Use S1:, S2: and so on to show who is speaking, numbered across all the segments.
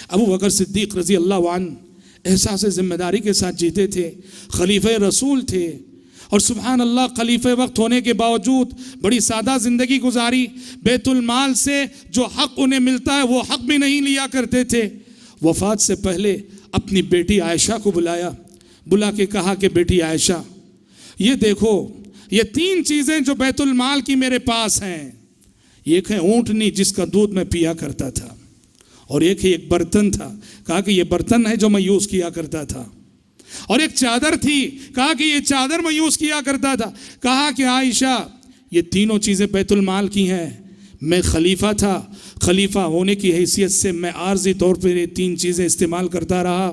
S1: ابو بکر صدیق رضی اللہ عنہ احساس ذمہ داری کے ساتھ جیتے تھے، خلیفہ رسول تھے، اور سبحان اللہ خلیفہ وقت ہونے کے باوجود بڑی سادہ زندگی گزاری. بیت المال سے جو حق انہیں ملتا ہے وہ حق بھی نہیں لیا کرتے تھے. وفات سے پہلے اپنی بیٹی عائشہ کو بلا کے کہا کہ بیٹی عائشہ، یہ دیکھو یہ 3 چیزیں جو بیت المال کی میرے پاس ہیں. ایک ہے اونٹنی جس کا دودھ میں پیا کرتا تھا، اور ایک برتن تھا، کہا کہ یہ برتن ہے جو میں یوز کیا کرتا تھا، اور ایک چادر تھی، کہا کہ یہ چادر میں یوز کیا کرتا تھا. کہا کہ عائشہ یہ تینوں چیزیں بیت المال کی ہیں. میں خلیفہ تھا، خلیفہ ہونے کی حیثیت سے میں عارضی طور پر یہ 3 چیزیں استعمال کرتا رہا.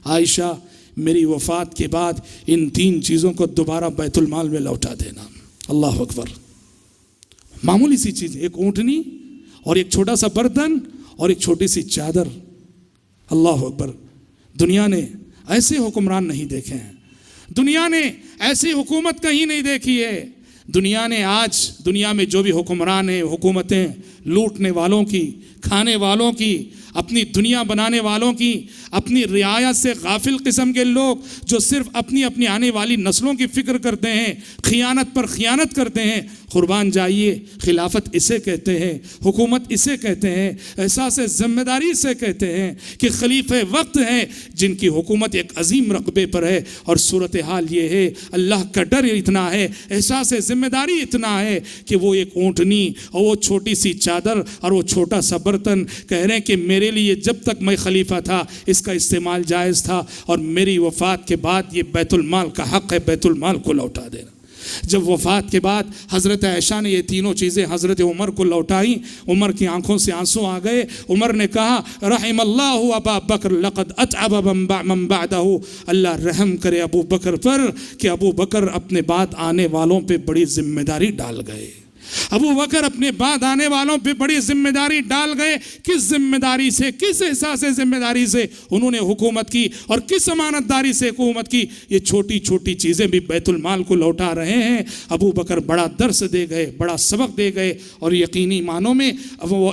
S1: عائشہ میری وفات کے بعد ان 3 چیزوں کو دوبارہ بیت المال میں لوٹا دینا. اللہ اکبر. معمولی سی چیز، ایک اونٹنی اور ایک چھوٹا سا برتن اور ایک چھوٹی سی چادر. اللہ اکبر. دنیا نے ایسے حکمران نہیں دیکھے ہیں، دنیا نے ایسی حکومت کہیں نہیں دیکھی ہے. دنیا نے آج دنیا میں جو بھی حکمران ہیں، حکومتیں لوٹنے والوں کی، کھانے والوں کی، اپنی دنیا بنانے والوں کی، اپنی رعایت سے غافل قسم کے لوگ جو صرف اپنی آنے والی نسلوں کی فکر کرتے ہیں، خیانت پر خیانت کرتے ہیں. قربان جائیے، خلافت اسے کہتے ہیں، حکومت اسے کہتے ہیں، احساس ذمہ داری سے کہتے ہیں کہ خلیفہ وقت ہیں جن کی حکومت ایک عظیم رقبے پر ہے. اور صورتحال یہ ہے، اللہ کا ڈر اتنا ہے، احساس ذمہ داری اتنا ہے کہ وہ ایک اونٹنی اور وہ چھوٹی سی چادر اور وہ چھوٹا سا برتن کہہ رہے ہیں کہ میرے لیے جب تک میں خلیفہ تھا اس کا استعمال جائز تھا، اور میری وفات کے بعد یہ بیت المال کا حق ہے، بیت المال کو لوٹا دینا. جب وفات کے بعد حضرت عائشہ نے یہ تینوں چیزیں حضرت عمر کو لوٹائیں، عمر کی آنکھوں سے آنسو آ گئے. عمر نے کہا رحم اللہ ابا بکر لقد اتعب من بعدہ. اللہ رحم کرے ابو بکر پر کہ ابو بکر اپنے بعد آنے والوں پہ بڑی ذمہ داری ڈال گئے. ابو بکر اپنے بعد آنے والوں پہ بڑی ذمہ داری ڈال گئے. کس ذمہ داری سے، کس احساس ذمہ داری سے انہوں نے حکومت کی اور کس امانت داری سے حکومت کی. یہ چھوٹی چھوٹی چیزیں بھی بیت المال کو لوٹا رہے ہیں. ابو بکر بڑا درس دے گئے، بڑا سبق دے گئے. اور یقینی معنوں میں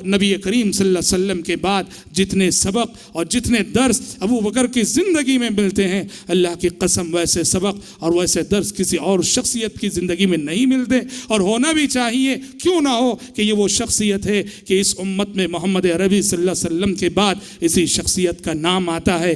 S1: نبی کریم صلی اللہ علیہ وسلم کے بعد جتنے سبق اور جتنے درس ابو بکر کی زندگی میں ملتے ہیں، اللہ کی قسم ویسے سبق اور ویسے درس کسی اور شخصیت کی زندگی میں نہیں ملتے. اور ہونا بھی چاہیے، کیوں نہ ہو کہ یہ وہ شخصیت ہے کہ اس امت میں محمد عربی صلی اللہ علیہ وسلم کے بعد اسی شخصیت کا نام آتا ہے.